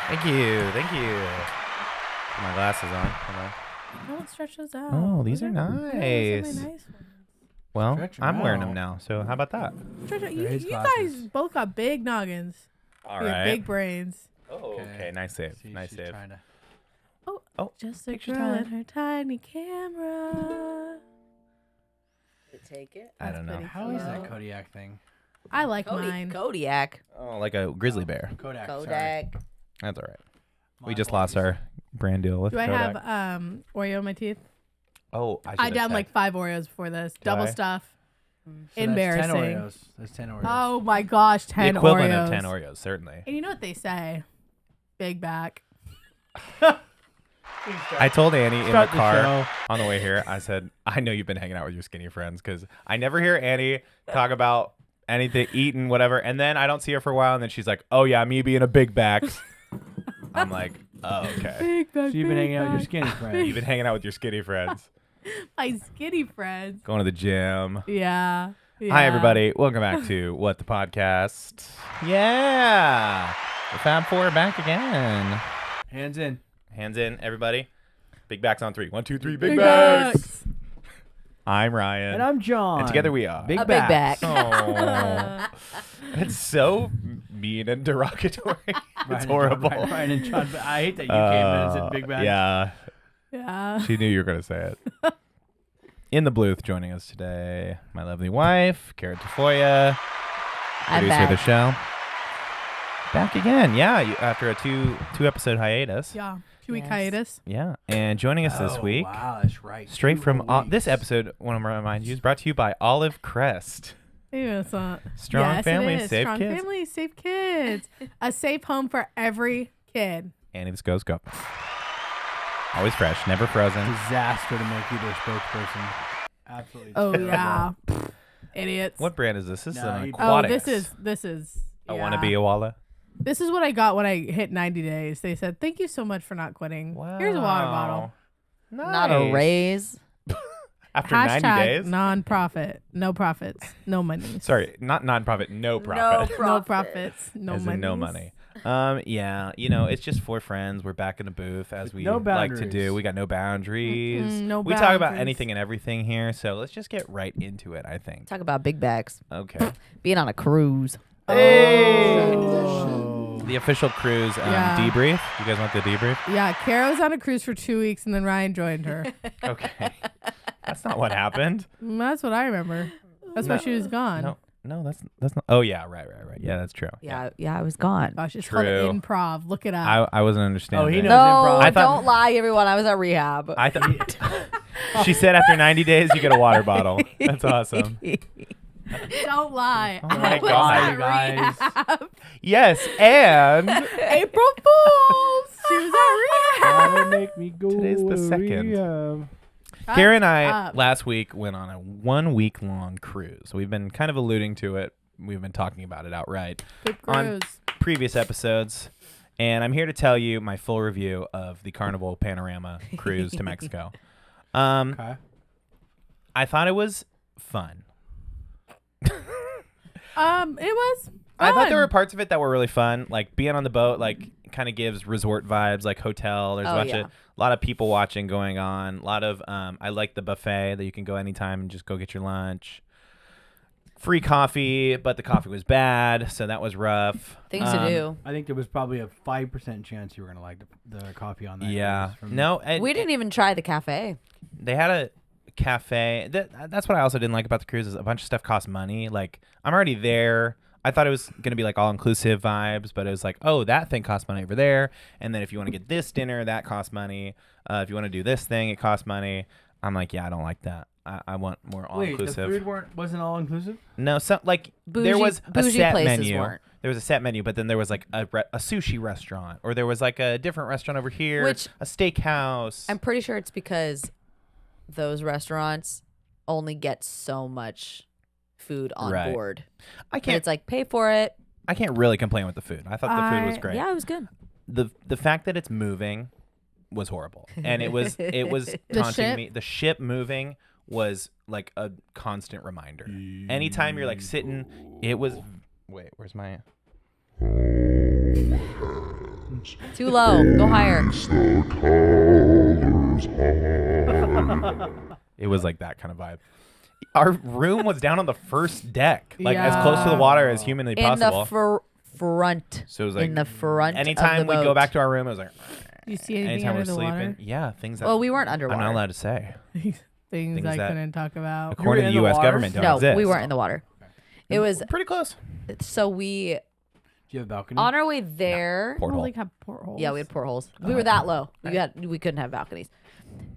Thank you. Put my glasses on. Hold on. Don't stretch those out. Oh, these are Those are really nice. nice ones. Well, Stretch 'em I'm wearing out. them now, so how about that? You his guys glasses. both got big noggins. All You have right. big brains. Oh, okay. Nice save. See, Nice she's save. trying to- Oh, Just a picture girl time. and her tiny camera. Take it. I don't know. pretty How is that Cute. Kodiak thing? I like mine. Kodiak. Oh, like a grizzly bear. Kodak. Sorry. Kodak. That's all right. My We just lost apologies. our brand deal with Do I Kodak. have Oreo in my teeth? Oh, I downed like 5 Oreos before this. Double I? stuff. So Embarrassing. That's 10 Oreos. That's 10 Oreos. Oh my gosh, 10 the equivalent Oreos. of 10 Oreos, certainly. And you know what they say? Big back. I told Annie in the Start the car show. on the way here, I said, I know you've been hanging out with your skinny friends because I never hear Annie talk about anything, eating, whatever. And then I don't see her for a while. And then she's like, oh, yeah, me being a big back. I'm like, oh, okay. Big back. So you've been big hanging out with your back. skinny friends. You've been hanging out with your skinny friends, My skinny friends. going to the gym. Yeah. Hi, everybody. Welcome back to What the Podcast. Yeah. The Fab Four are back again. Hands in. Hands in, everybody. Big backs on 3. 1, 2, 3, big, Big backs. backs. I'm Ryan. And I'm John. And together we are. Big A big backs. back. Oh, it's so mean and derogatory. It's Ryan and John, horrible. Ryan and John. I hate that you came in and said big backs. Yeah, Yeah. she knew you were going to say it. In the booth joining us today, my lovely wife, Cara Tafolla, I'm producer of the back. show. Back again, yeah, after a two episode hiatus. Yeah. 2-week Yes. hiatus. Yeah, and joining us this Oh, week, Wow, that's right. straight 2 from whole this weeks. episode, I want to remind you, is brought to you by Olive Crest. Ew, it's not. Strong yes, family, it is. safe Strong kids. family, safe kids. A safe home for every kid. Annie the Skovmand. Always fresh, never frozen. Disaster to make you their spokesperson. Absolutely. Oh terrible. yeah. Idiots. What brand is this? This is No, an you- Oh, Aquatics. this is. I yeah. want to be a Walla. This is what I got when I hit 90 days. They said, "Thank you so much for not quitting. Here's a water bottle." Not a Nice. raise. After Hashtag 90 days? non-profit. No profits. No money. Sorry, not non-profit, no profit. No profits. No As money. in no money. Yeah, it's just for friends. We're back in the booth as we No like to do. boundaries. We got no boundaries. No We talk about boundaries. anything and everything here, so let's just get right into it, I think. Talk about big bags. Okay. Being on a cruise. Hey! Oh. The official cruise Yeah. debrief. You guys want the debrief? Yeah, Kara was on a cruise for 2 weeks, and then Ryan joined her. Okay. That's not what happened. That's what I remember. That's why No. she was gone. No, that's not. Oh yeah, right. Yeah, that's true. Yeah, I was gone. Gosh, it's True. called improv. Look it up. I wasn't understanding. Oh, he that. knows No, improv. I thought- don't lie, everyone. I was at rehab. I thought she said after 90 days you get a water bottle. That's awesome. Don't lie. Oh my I was God, at you guys. rehab. Yes, and April Fools. She was at rehab. Gotta make me go. Today's the second. Yeah. Kara and I up. last week went on a 1 week long cruise. We've been kind of alluding to it. We've been talking about it outright Good on cruise. previous episodes. And I'm here to tell you my full review of the Carnival Panorama cruise to Mexico. Okay. I thought it was fun. It was. I thought there fun. were parts of it that were really fun, like being on the boat, like kind of gives resort vibes, like hotel. There's a lot of people watching going on. A lot of I like the buffet that you can go anytime and just go get your lunch. Free coffee, but the coffee was bad, so that was rough. Things to do. I think there was probably a 5% chance you were gonna like the coffee on that. Yeah, cruise from- no, We didn't even try the cafe. they had a cafe. That's what I also didn't like about the cruise is a bunch of stuff costs money. Like I'm already there. I thought it was gonna be like all inclusive vibes, but it was like, oh, that thing costs money over there, and then if you want to get this dinner, that costs money. If you want to do this thing, it costs money. I'm like, yeah, I don't like that. I want more all Wait, inclusive. the food wasn't all inclusive? No, so like there Bougie- was a bougie set places menu. weren't. There was a set menu, but then there was like a sushi restaurant, or there was like a different restaurant over here, Which- a steakhouse. I'm pretty sure it's because those restaurants only get so much food on Right. board. I And can't. it's like, pay for it. I can't really complain with the food. I thought the food was great. Yeah, it was good. The fact that it's moving was horrible, and it was taunting ship? me. The ship moving was like a constant reminder. Anytime you're like sitting, it was. Wait, where's my? Too low. Go higher. It was like that kind of vibe. Our room was down on the first deck, like as Yeah. close to the water as humanly In possible. the front. So it was like in the front. anytime of the we boat. go back to our room, it was like You see anything anytime under we're the sleeping. water? Yeah, things that Well, we weren't I'm underwater. not allowed to say. Things I that- couldn't talk about. According to in the the U.S. water? government, don't No, exist. we weren't in the water. It was Pretty close. so we Do you have a balcony? on our way there. We don't Porthole. like have portholes. Yeah, we had portholes. We were that low. We couldn't have balconies.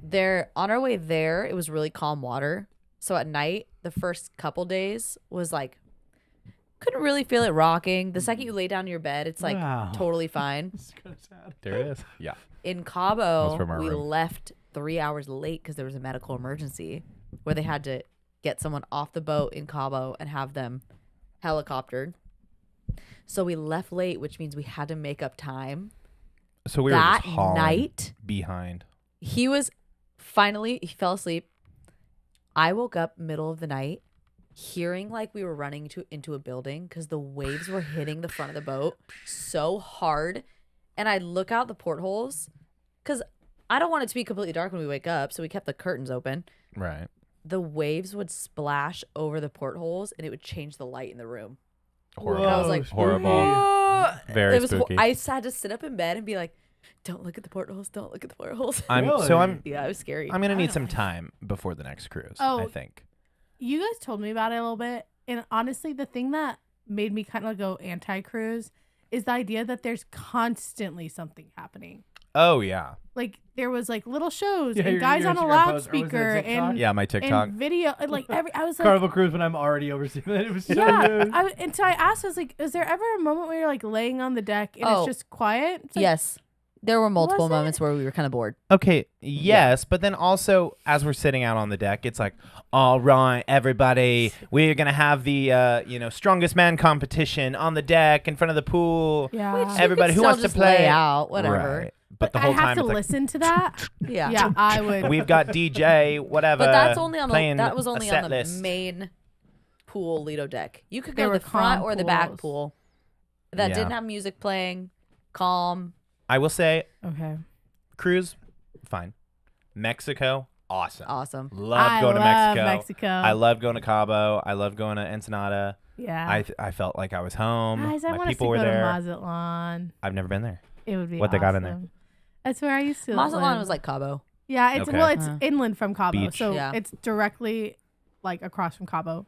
There on our way there, it was really calm water. So at night, the first couple days was like couldn't really feel it rocking. The second you lay down in your bed, it's like Wow. totally fine. It's kind of sad. There it is. Yeah. In Cabo, from our we room. left 3 hours late because there was a medical emergency where they had to get someone off the boat in Cabo and have them helicoptered. So we left late, which means we had to make up time. So we were That just hauling night, behind. he fell asleep. I woke up middle of the night hearing like we were running into a building because the waves were hitting the front of the boat so hard. And I look out the portholes because I don't want it to be completely dark when we wake up. So we kept the curtains open. Right. The waves would splash over the portholes and it would change the light in the room. Horrible. And I was like, Horrible. "Oh." Very It was spooky. I had to sit up in bed and be like, don't look at the portholes. Don't look at the portholes. Really? Yeah, it was scary. I'm gonna need some time before the next cruise. Oh. I think. You guys told me about it a little bit, and honestly, the thing that made me kind of go anti-cruise is the idea that there's constantly something happening. Oh yeah. Like there was like little shows Yeah, and your guys on a Instagram post, or was it a loudspeaker TikTok? and Yeah, my TikTok. and video and like every I was like Carnival Cruise when I'm already overseeing it. It was so yeah. good. And so I asked, I was like, is there ever a moment where you're like laying on the deck and Oh. it's just quiet? It's like, Yes. There were multiple Was it? moments where we were kind of bored. Okay, yes, but then also as we're sitting out on the deck, it's like, all right, everybody, we're gonna have the strongest man competition on the deck in front of the pool. Yeah. Which Everybody you who could wants still to just lay play out, whatever. Right. But the I whole have time to it's like, listen to that. Yeah. Yeah, I would. we've got DJ, whatever. But that's only on playing that was a only set on the list. main pool Lido deck. You could They go to were the front calm or the back pools. pool that Yeah. didn't have music playing, calm. I will say, Okay. cruise, fine. Mexico, awesome. Awesome. Love going to love Mexico. I love going to Cabo. I love going to Ensenada. Yeah. I felt like I was home. Guys, I My want us to people go were to there. Mazatlan. I've never been there. It would be What they got in there? awesome. That's where I used to Mazatlan live. was like Cabo. Yeah, it's Okay. well, it's Uh. inland from Cabo, Beach. so Yeah. it's directly like across from Cabo,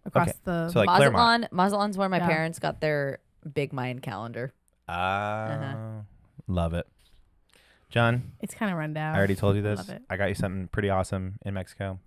across Okay. the. So, like, Claremont. Mazatlan's where my Yeah. parents got their big Mayan calendar. Love it. John, it's kind of run down. I already told you this. Love it. I got you something pretty awesome in Mexico.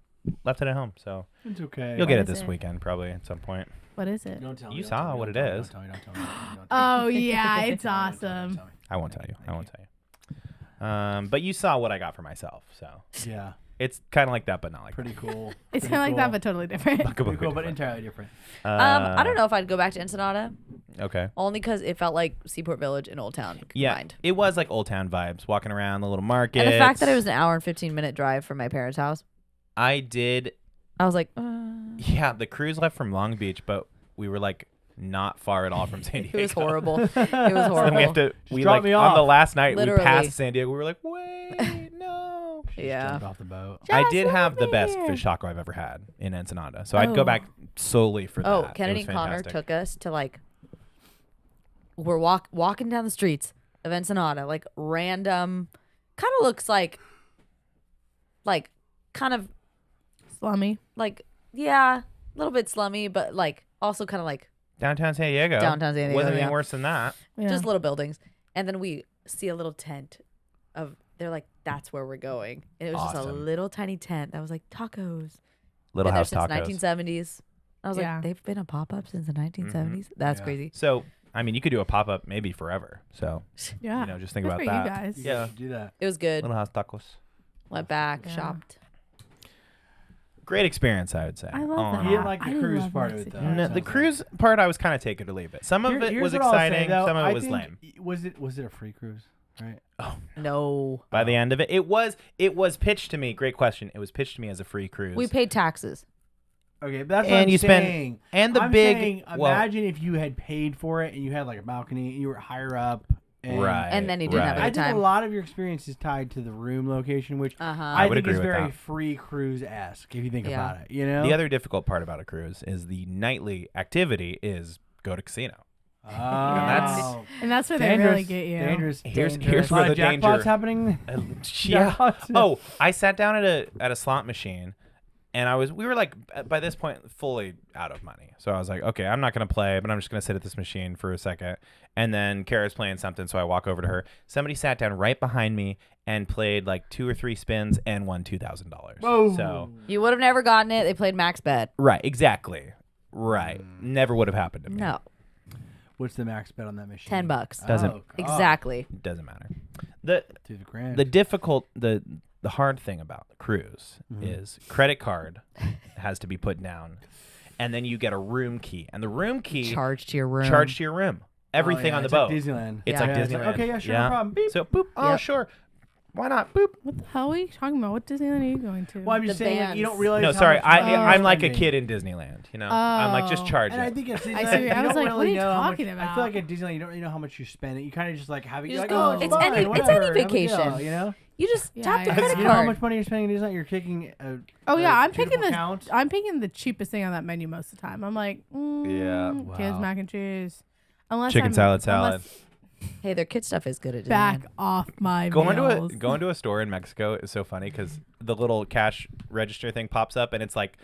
Left it at home, so It's okay. you'll get What it is this it? weekend probably at some point. What is it? Don't tell me. You don't saw tell me, what don't it tell me, is. Don't tell me. Don't tell me. Don't tell me. Oh yeah, it's Don't awesome. tell me. I won't tell you. I won't tell you. But you saw what I got for myself, so Yeah, it's kind of like that, but not like pretty cool. It's Pretty kind of like that, cool. but totally different. that. Pretty cool, but entirely different. I don't know if I'd go back to Ensenada, Okay. only because it felt like Seaport Village and Old Town Yeah, combined. it was like Old Town vibes, walking around the little market. And the fact that it was an hour and 15-minute drive from my parents' house, I did. I was like, Yeah, the cruise left from Long Beach, but we were like not far at all from San it Diego. was horrible. It was And horrible. we have to. We drop like me on the off. last night we Literally. passed San Diego. We were like, wait, no. Yeah. Jumped off the boat. I Just did have the over best here. fish taco I've ever had in Ensenada, so I'd go Oh. back solely for that. Oh, It Kennedy was and Connor fantastic. took us to like we're walking down the streets of Ensenada, like random, kind of looks like kind of Slummy. like yeah, a little bit slummy, but like also kind of like downtown San Diego. downtown San Diego. Wasn't yeah. any worse than that. Yeah. Just little buildings, and then we see a little tent of. They're like, that's where we're going, and it was just a Awesome. little tiny tent that was like tacos. Little Been House there tacos. since 1970s. I was Yeah. like, they've been a pop up since the 1970s. That's Yeah. crazy. So I mean, you could do a pop up maybe forever. So Yeah. just think Good about for that. you guys. Yeah. Do that. It was good. Little House tacos. Went back, Yeah. shopped. Great experience, I would say. I love All in that. You all. didn't like the I cruise love part of it, Mexico. though. No, Sounds the like. cruise part, I was kind of take it or leave it. Some of it Here's was what I'll say, exciting. though. Some of it I was think- lame. Was it a free cruise? Right. No. By the end of it, it was pitched to me. Great question. It was pitched to me as a free cruise. We paid taxes. Okay, but that's what And I'm you spend- saying. and the I'm big- saying, well- imagine if you had paid for it and you had like a balcony and you were higher up Right. And then you didn't have right. a I good think time. a lot of your experience is tied to the room location, which I would think agree is with very that. free cruise-esque if you think Yeah. about it. You know, The other difficult part about a cruise is the nightly activity is go to casino. oh, And that's where they dangerous, really get you. dangerous. Here's A lot where the of jackpots danger. happening. Yeah. Jackpots. Oh, I sat down at a slot machine, and we were like by this point fully out of money. So I was like, okay, I'm not gonna play, but I'm just gonna sit at this machine for a second. And then Kara's playing something, so I walk over to her. Somebody sat down right behind me and played like 2 or 3 spins and won $2,000. Whoa. So You would have never gotten it. They played max bet. right, exactly, right. Never would have happened to me. No, What's the max bet on that machine? $10. Doesn't- Oh, God. Exactly. Doesn't matter. The To the grand. the hard thing about the cruise is credit card has to be put down, and then you get a room key, and the room key Charged to your room. charged to your room. Everything on the it's boat. Like Disneyland. It's Yeah. like Yeah, Disneyland. it's like, okay, yeah, sure, no problem. Beep. So boop. Oh, Yep. sure. Why not? Boop. What the hell are you talking about? What Disneyland are you going to? Well, I'm just The saying, like, you don't bands. realize. No, how sorry. much money you're I'm like a spending. kid in Disneyland. You know, I'm like just Oh. charge And I it. think it's I Disneyland. see. You I was don't like, really what are you know how much- talking I about? feel like at Disneyland, you don't really know how much you're spending. You kind of just like have it. You You're just like, go, oh, it's fine, any whatever, vacation. no big deal, you know. You just Yeah, tap the yeah. credit You know how card. much money you're spending at Disneyland? You're kicking. Oh yeah, I'm picking beautiful the count. I'm picking the cheapest thing on that menu most of the time. I'm like, Yeah. kids Wow. mac and cheese, unless Chicken I'm, salad. unless- Hey, their kid stuff is good at Disneyland. Back off my Going meals. to a store in Mexico is so funny because the little cash register thing pops up and it's like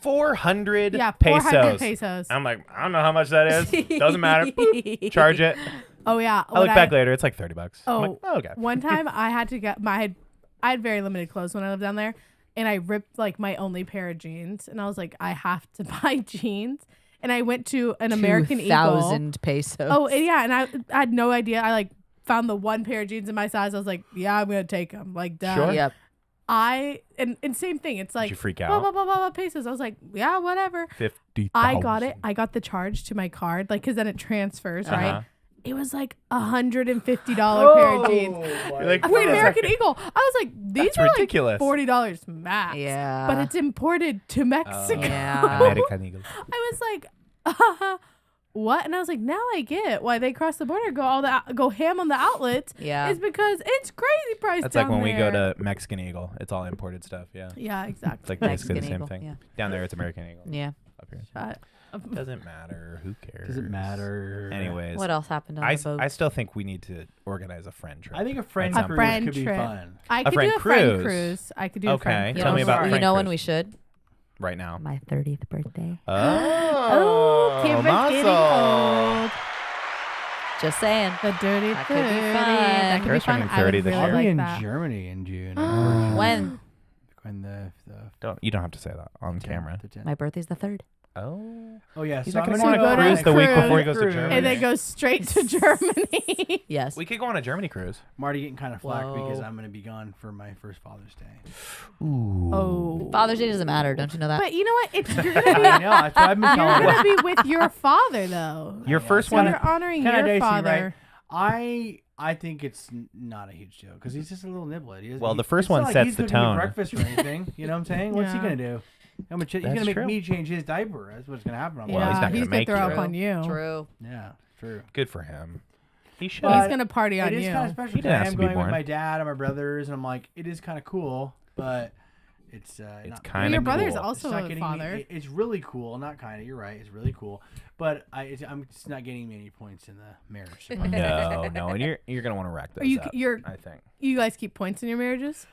400 yeah, pesos. 400 pesos. I'm like, I don't know how much that is. Doesn't matter. Boop. Charge it. Oh yeah, I look back later. It's like $30. I'm like, Oh, okay. One time I had to get I had very limited clothes when I lived down there, and I ripped like my only pair of jeans, and I was like, I have to buy jeans, and I went to an American Eagle. 2,000 pesos. Oh and yeah, and I had no idea. I like found the one pair of jeans in my size. I was like, yeah, I'm gonna take them. Like, duh. Sure. Yep. And same thing. It's like you freak blah out? blah blah blah blah pesos. I was like, yeah, whatever. 50. I got it. I got the charge to my card, like, cause then it transfers, Uh-huh. right? It was like $150 pair of jeans. You're like, For wait a American second. Eagle, I was like, these That's are ridiculous. like $40 max. Yeah. but it's imported to Mexico. Yeah. American Eagle. I was like, what? And I was like, now I get why they cross the border, go ham on the outlets. Yeah. It's because it's crazy price. That's like down when we go there. to Mexican Eagle. It's all imported stuff. Yeah. Yeah, exactly. It's like basically the Mexican same Eagle, thing. yeah. Down there, it's American Eagle. Yeah. Up here. Shut up. Doesn't matter. Who cares? Doesn't matter. Anyways. What else happened on I, the boat? I still think we need to organize a friend trip. I think a friend At some cruise friend could be trip. fun. I could friend do a friend cruise. cruise. I could do a Okay, friend You tell know, me about You friend know when cruise. we should? right now. My 30th birthday. Oh, Kimber's getting muscle. old. Just saying. The dirty That 30. could be fun. That could be Kara's fun. turning I would 30 this really I'll year. be like in that. Germany in June. When? When the You don't have to say that on camera. the 10th. My birthday's the 3rd. Oh. Oh yeah, He's so not I'm gonna gonna go on a cruise the week cruise. before he goes to Germany. And then go straight to Germany. Yes. We could go on a Germany cruise. Marty getting kind of flack because Whoa. I'm gonna be gone for my first Father's Day. Ooh. Oh. Father's Day doesn't matter. Don't you know that? But you know what? You're I gonna know. That's what I've been be, telling you're her. gonna be with your father though. Your Yeah, first so one. You're honoring Kinda your dicey, father. right? I think it's not a huge deal because he's just a little niblet. Well, the first it's one not like sets he's the cooking me tone. breakfast or anything. You know what I'm saying? What's he Yeah. gonna do? He's That's gonna make true. me change his diaper. That's what's gonna happen. Well, he's not gonna he's make throw you. up on you. True. Yeah, true. Good for him. He should. But He's gonna party on It is you. kind of special He because didn't I have am to be going with born. my dad and my brothers, and I'm like, it is kind of cool, but it's It's not- kind Your of brother's cool. also it's not a getting father. Me, it's really cool. Not kind of. You're right. It's really cool, but I'm just not getting me any points in the marriage. No, and you're gonna want to rack those Are you up. you're I think. you guys keep points in your marriages?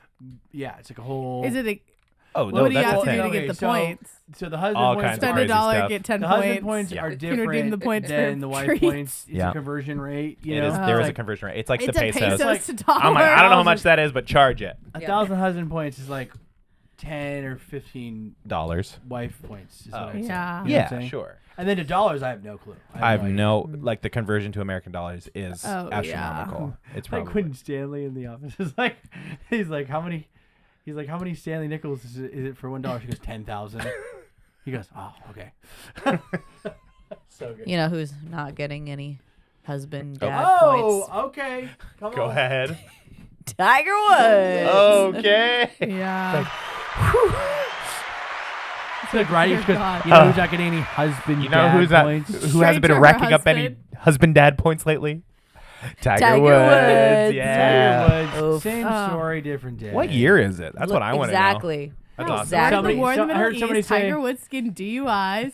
Yeah, it's like a whole. Is it a Oh what no, do you that's have the to do thing. to get the so, points? So the husband All points kinds of Spend are, crazy $1, stuff. get 10 the points. husband points Yeah. are You can different redeem the points than for the wife treats. points. It's Yeah. a conversion rate. You It know, is. There is a like conversion rate. It's like It's the a pesos. pesos to Like- dollar. I'm like, I don't know how much that is, but charge it. 1,000 husband points is like 10 or 15 Dollars. wife points. Is what Oh. I'd say. Yeah. You know what I'm Yeah, saying? sure. And then to dollars, I have no clue. I have idea. no like the conversion to American dollars is Oh, yeah. astronomical. It's Like probably when Stanley in the office is like, he's like, how many Stanley nickels is it for $1? She goes 10,000. He goes, oh, okay. So good. You know who's not getting any husband Oh. dad Oh, points? okay. Come Go on. ahead. Tiger Woods. Okay. Yeah. It's like Riley just goes, God. you know who's not getting any husband You know dad who's that? points? Who Straight hasn't been to her racking up any husband. husband dad points lately? Tiger Woods. Woods. Yeah. Tiger Woods. Oof. Same Oh. story, different day. What year is it? That's what I want to know. Exactly. That's Oh, awesome. Exactly. Somebody- War in the I Middle heard somebody East, say- Tiger Woods getting DUIs.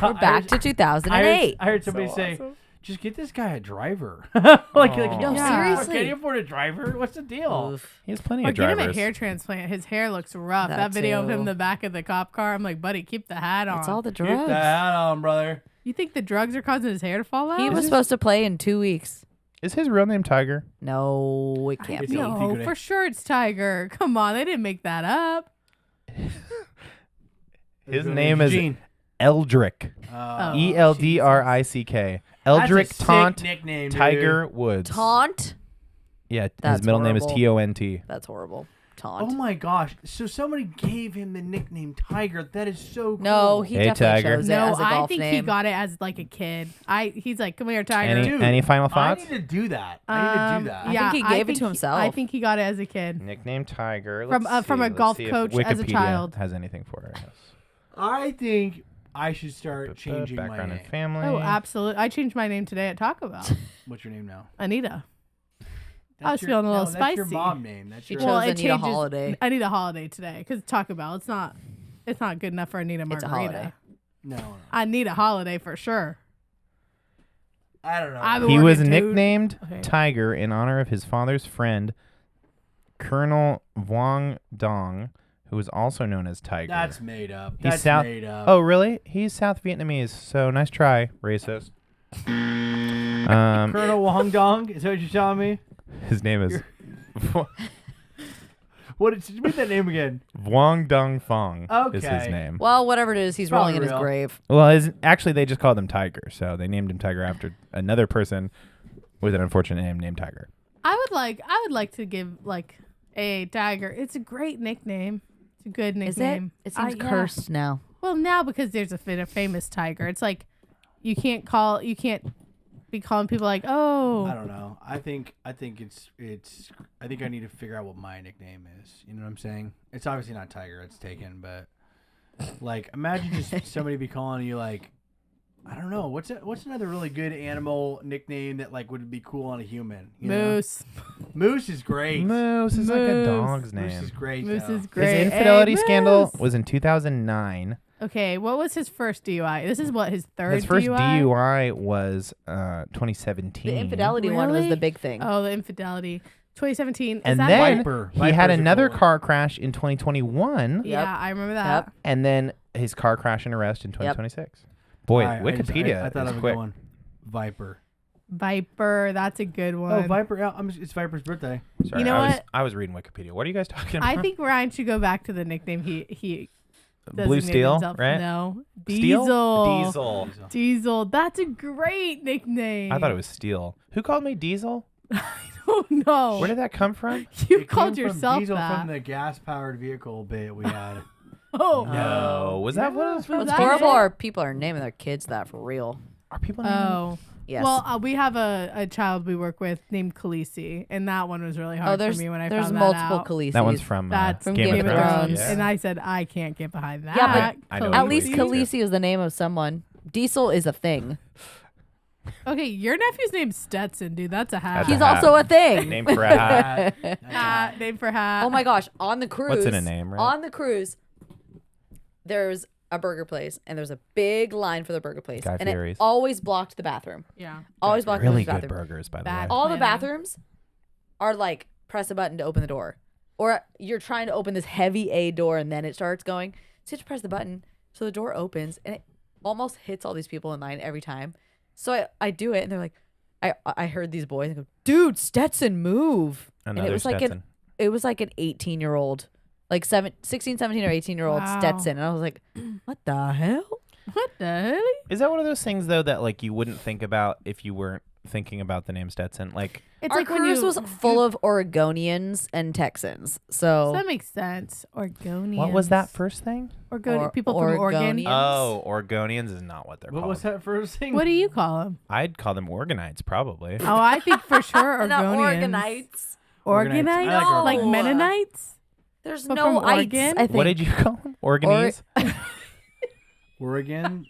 We're back to 2008. I heard somebody So say, awesome. just get this guy a driver. Aw. No, Yeah. seriously. Can you afford a driver? What's the deal? Oof. He has plenty Or of get him drivers. a hair transplant. His hair looks rough. That That video of him too. in the back of the cop car. I'm like, buddy, keep the hat on. It's all the Keep drugs. the hat on, brother. You think the drugs are causing his hair to fall out? He was supposed to play in 2 weeks. Is his real name Tiger? No, it can't It's be. a- No, Tigre. for sure it's Tiger. Come on, they didn't make that up. His name is Gene. Eldrick. Oh. Eldrick. Eldrick That's a Taunt sick nickname, Tiger dude. Woods. Taunt? Yeah, That's his middle name is horrible. Tont. That's horrible. Oh Taunt. my gosh! So somebody gave him the nickname Tiger. That is so cool. No, he Hey, definitely Tiger. chose it No, as a I golf think name. he got it as like a kid. He's like, come here, Tiger. Any Dude, any final I thoughts? need to do that. I need to do that. Yeah, think he gave it to himself. I think he got it as a kid. Nickname Tiger. From, Let's from see. a Let's golf see if coach as a Wikipedia child. has anything for it. I think I should start changing my Background name. and family. Oh, absolutely. I changed my name today at Taco Bell. What's your name now? Anita. I was That's feeling a little That's your spicy. mom name. That's She your. chose Well, it Anita changes- Holiday. I need a holiday today because Taco Bell. It's not good enough for Anita It's a Margarita. holiday. No. I need a holiday for sure. I don't know. I'm He was Oregon, dude. nicknamed Okay. Tiger in honor of his father's friend, Colonel Vuong Dong, who was also known as Tiger. That's made up. He's That's South- made up. Oh, really? He's South Vietnamese, so nice try, racist. Colonel Wong Dong. Is that what you're telling me? His name is What? Read that name again. Vuong Dong Fong. Is his Okay. name. Well, whatever it is, he's rolling in Probably his real. grave. Well, actually, they just called him Tiger, so they named him Tiger after another person with an unfortunate name named Tiger. I would like to give like a Tiger. It's a great nickname. It's a good Is it? nickname. It seems Yeah. cursed now. Well, now because there's a famous tiger, it's like you can't be calling people like, oh, I don't know. I think I need to figure out what my nickname is. You know what I'm saying? It's obviously not Tiger. It's taken, but like imagine just somebody be calling you like, I don't know. What's another really good animal nickname that like would be cool on a human? You know? Moose. Moose is great. Moose is like a Moose. dog's Moose name. is great. Moose though. is great. His infidelity Hey, scandal Moose. was in 2009. Okay, what was his first DUI? This is what his third His first DUI. DUI was 2017. The infidelity one was Really? the big thing. Oh, the infidelity. 2017. Is And that then Viper. he Viper's had a another cool one. car crash in 2021, Yeah, Yep. I remember that. Yep. and then his car crash and arrest in 2026. Boy, Wikipedia I thought is of a quick. good one. Viper. Viper, that's a good one. Oh, Viper. Yeah, it's Viper's birthday. Sorry, You know I was, what? I was reading Wikipedia. What are you guys talking about? I think Ryan should go back to the nickname he Blue designated Steel, himself. right? No, Steel? Diesel. Diesel. Diesel. That's a great nickname. I thought it was Steel. Who called me Diesel? Oh no! Where did that come from? You It called came from yourself Diesel that? from the gas-powered vehicle bit we had. Oh No, was that what it was from? Was What's that horrible it? are people are naming their kids that for real. Are people naming Oh. Yes. Well, we have a child we work with named Khaleesi, and that one was really hard there's for me when I there's found multiple that out. Khaleesi's. That one's from, That's From Game, of Thrones. And Yeah. I said I can't get behind that. Yeah, but I know At Khaleesi least too. Khaleesi is the name of someone. Diesel is a thing. Okay, your nephew's name's Stetson, dude. That's a hat. That's a He's hat. also a thing. Named for a hat. Hat, name for hat. Oh my gosh! On the cruise, What's in a name, right? On the cruise, there's a burger place, and there's a big line for the burger place, Guy and Fieri's. it always blocked the bathroom. Yeah. Always blocked Really the good bathroom. burgers, by the Bad. way. All the Planning. bathrooms are like press a button to open the door, or you're trying to open this heavy A door, and then it starts going. So you have to press the button, so the door opens, and it almost hits all these people in line every time. So I do it, and they're like, I heard these boys and go, dude, Stetson, move. And Another it was like Stetson. it was like an 18-year-old, like 16, 17 or 18-year-old Wow. Stetson. And I was like, what the hell? What the hell? Is that one of those things though that like you wouldn't think about if you weren't thinking about the name Stetson? Like It's Our like when cruise you, was full of Oregonians and Texans. So That makes sense. Oregonians. what was that first thing? People from Oregon. Oregonians. Oh, Oregonians is not what they're What called. was that first thing? What do you call them? I'd call them Organites probably. Oh, I think for sure not Oregonians. Organites. Organites. I like Organites? Like No. Mennonites? There's But no from ites, Oregon? I think. What did you call them? Oregonese? Oregon.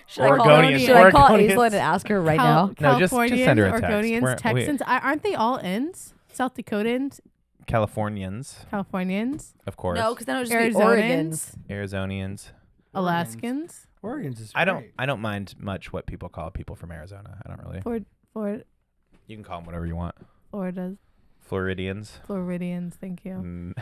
Should I call, Oregonians. should I call Oregonians. Aislinn and ask her right now? No, just send her a text. Oregonians, We're- Texans. Aren't they all ends? South Dakotans, Californians, Californians, of course. No, because then it would just be Oregons. Arizonans, Arizonians. Alaskans, Oregon's is I great. don't mind much what people call people from Arizona. I don't really. You can call them whatever you want. Floridas, Floridians. Floridians. Thank you. Mm.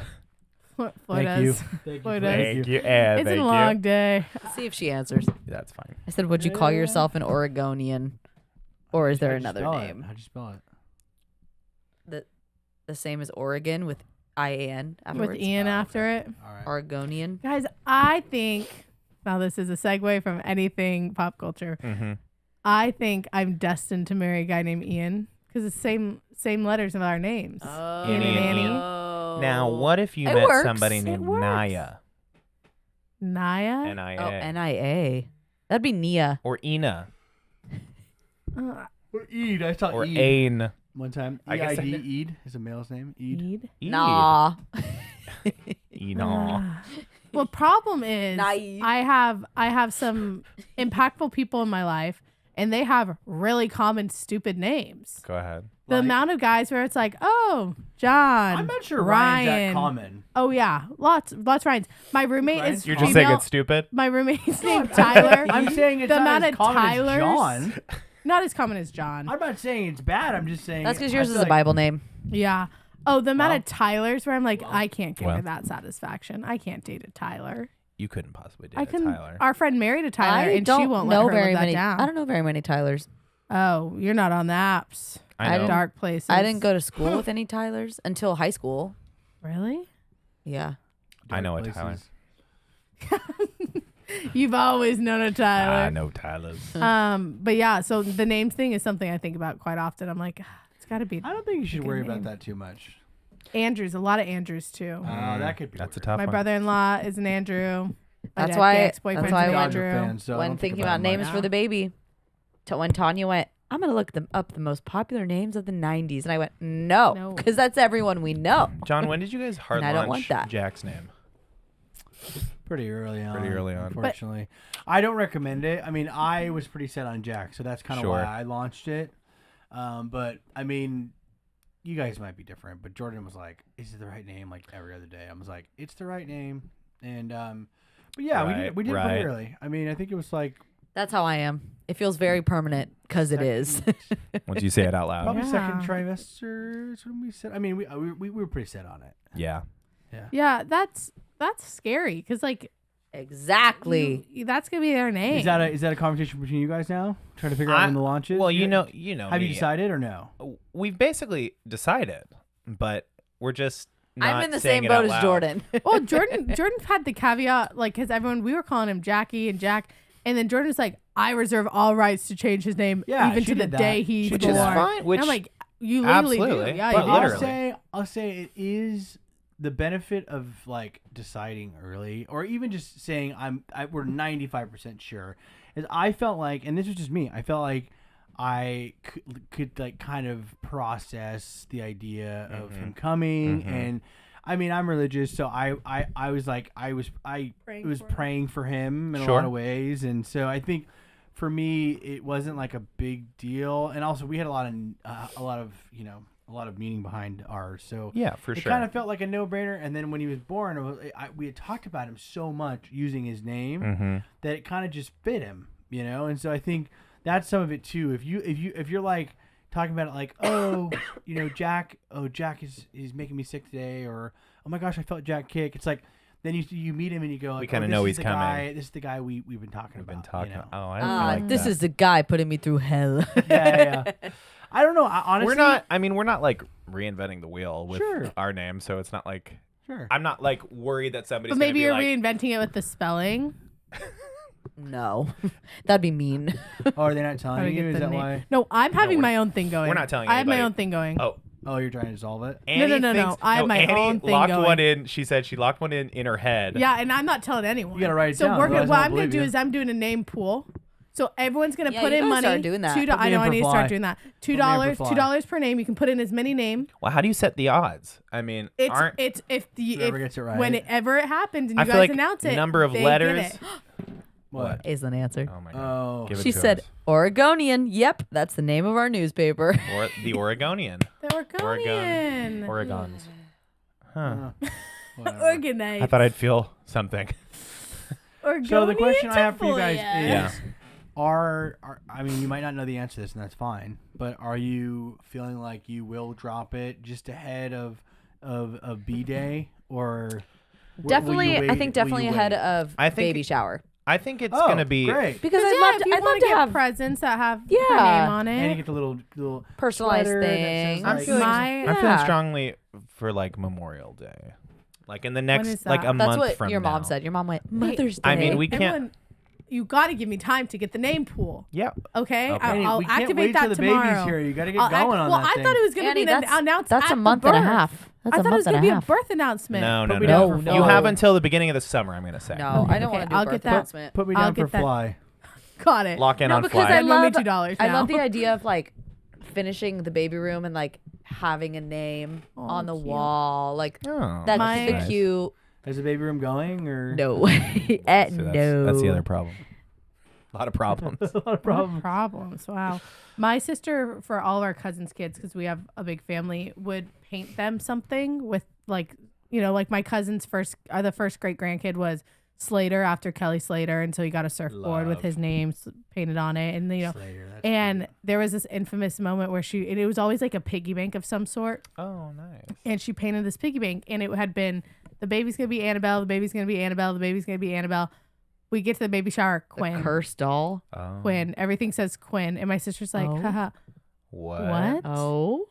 Thank you. Floridas. Thank you. Floridas. Thank you. Yeah, It's thank a you. long day. Let's see if she answers. That's fine. I said, would you call yourself an Oregonian? Or is there How'd you another spell it? name? How'd you spell it? The same as Oregon with IAN afterwards? With Ian after it. All right. Oregonian. Guys, I think, now this is a segue from anything pop culture. Mm-hmm. I think I'm destined to marry a guy named Ian because it's same letters of our names. Oh. Ian and Annie. Now, what if you It met works. somebody It named works. Naya? Naya? N-I-A. Oh, NIA. That'd be Nia. Or Ina. Or Eid. I saw Or Eid Ain. one time. I guess E-I-D. Eid is a male's name. Eid. Eid? Nah. Ina. Well, problem is Naive. I have some impactful people in my life and they have really common stupid names. Go ahead. The Like- amount of guys where it's like, oh, John. I'm not sure Ryan. Ryan's that common. Oh yeah, lots of Ryans. My roommate Ryan's is You're Female- just saying it's stupid? My roommate's named Tyler. I'm saying it's The not amount as of common Tylers- as John. Not as common as John. I'm not saying it's bad. I'm just saying That's because I yours feel is a like- Bible name. Yeah. Oh, the amount Well- of Tylers where I'm like, I can't give Well. her that satisfaction. I can't date a Tyler. You couldn't possibly date I a couldn't. Tyler. Our friend married a Tyler, I and don't she won't know let her very live that many. down. I don't know very many Tylers. Oh, you're not on the apps. I know. Dark places. I didn't go to school with any Tylers until high school. Really? Yeah. I know a Dark Tyler. places. You've always known a I Tyler. know Tylers. But yeah, so the name thing is something I think about quite often. I'm like, it's got to be I don't think you should Good worry name. about that too much. Andrews. A lot of Andrews too. That could be. That's a weird. tough My one. brother-in-law is an Andrew. My That's dad- why- ex-boyfriend's that's why an I Dodger Andrew. fan, so I when don't think thinking about names much. for the baby, when Tanya went, I'm going to look up the most popular names of the 90s. And I went, no, No. because that's everyone we know. John, when did you guys hard And I don't launch want that. Jack's name? Pretty early on. Pretty early on. Unfortunately, I don't recommend it. I mean, I was pretty set on Jack, so that's kind of Sure. why I launched it. But I mean, you guys might be different. But Jordan was like, "Is it the right name?" Like every other day, I was like, "It's the right name." And but yeah, we did it Right. pretty early. I mean, I think it was like That's how I am. It feels very permanent because it is. Once you say it out loud. probably second Yeah. trimester. Is when we said. I mean, we were pretty set on it. Yeah. Yeah, that's scary because like Exactly. that's gonna be their name. Is that a conversation between you guys now? Trying to figure out when the launch is. Well, you You- know Have you me. decided or no? We've basically decided, but we're just not I'm in the saying same it boat out as loud. Jordan. Well, Jordan had the caveat like because everyone we were calling him Jackie and Jack, and then Jordan was like, I reserve all rights to change his name Yeah, even she to the did that. day he's She Which did born. is that. fine. And Which I'm like, you legally Absolutely. do. Yeah, But you literally. I'll say it is the benefit of like deciding early, or even just saying we're 95% sure. Is I felt like, and this was just me, I felt like I could like kind of process the idea of him coming, and I mean I'm religious, so I was like I was praying for him in a Sure. lot of ways, and so I think. For me, it wasn't like a big deal, and also we had a lot of meaning behind ours. So Yeah, for it sure. kind of felt like a no-brainer. And then when he was born, we had talked about him so much using his name that it kind of just fit him, you know. And so I think that's some of it too. If you're like talking about it like, oh, you know, Jack is making me sick today, or oh my gosh, I felt Jack kick. It's like. Then you meet him and you go like, kinda this know is he's the coming. guy- this is the guy we've been talking about. Been talking. You know? Oh, I don't like This that. is the guy putting me through hell. yeah. I don't know. Honestly, We're not. I mean, we're not like reinventing the wheel with Sure. our name, so it's not like Sure. I'm not like worried that somebody's. But maybe gonna you're be like, reinventing it with the spelling. No. That'd be mean. Oh, are they not How to telling you? get Is the that name. why? No, I'm having we're- my own thing going. we're not telling I have my anybody. own thing going. Oh, You're trying to solve it. Annie no. thinks- I have my Annie own thing locked going. one in. She said she locked one in her head. Yeah, and I'm not telling anyone. You gotta write it so down, we're gonna, otherwise what I I'm won't gonna believe do you. is I'm doing a name pool. So everyone's gonna Yeah, put you in gotta money. start doing that. $2. Put I me know in I for need to fly. start doing that. me in for $2. fly. $2 per name. You can put in as many names. Well, how do you set the odds? I mean, aren't Whoever gets it right. whenever it happens and I you feel guys like announce it, number of they get letters. it. What? Aislinn answered. Oh my god. Oh. Give it She to said, us. Oregonian. Yep, that's the name of our newspaper. Or the Oregonian. The Oregonian. Oregons. Huh. Whatever. Organite. I thought I'd feel something. So the question I have for you guys Yeah. is, are I mean, you might not know the answer to this, and that's fine. But are you feeling like you will drop it just ahead of B Day, or will you Definitely, wait- I think will you definitely ahead wait? of I think- baby shower. I think it's Oh, gonna be great. Because Because I'd if you love want to get have presents that have her Yeah. name on And you it. get the little personalized sweater that says, things. I'm like- feeling, My- I'm feeling Yeah. strongly for like Memorial Day, like in the is next like that? a That's month what from your mom now. said. Your mom went, Mother's Day. I mean, we can't. Everyone, you got to give me time to get the name pool. Yeah. Okay, Okay. Annie, I'll we can't activate wait that till the tomorrow. baby's here. You got to get I'll going on well, that I thing. thought it was going to Annie, be that's announced. that's at a month the and a birth. half. That's I a thought it was month and going a to be a half. birth announcement. No, no, Put me no. down for No. You fly. have until the beginning of the summer. I'm gonna say. No, I don't want Okay, to do a I'll birth get that. announcement. Put me I'll down for get that. fly. Got it. Lock in No, on because fly. I Send me love $2 I now. love the idea of like finishing the baby room and like having a name Oh, on the cute. wall. Like Oh, that's My- the nice. cute. Is the baby room going or No. See, No. that's the other problem. A lot of problems. a lot of What a problems? problems. Wow. My sister, for all of our cousins' kids, because we have a big family, would paint them something with like, like my cousin's the first great grandkid was Slater after Kelly Slater, and so he got a surfboard with Love. his name painted on it, and Slater, that's and cute. there was this infamous moment where and it was always like a piggy bank of some sort, Oh, nice. and she painted this piggy bank, and it had been the baby's gonna be Annabelle, the baby's gonna be Annabelle, the baby's gonna be Annabelle. We get to the baby shower, The Quinn. cursed doll. Oh. Quinn. Everything says Quinn, and my sister's like, Oh. haha, What? what? Oh.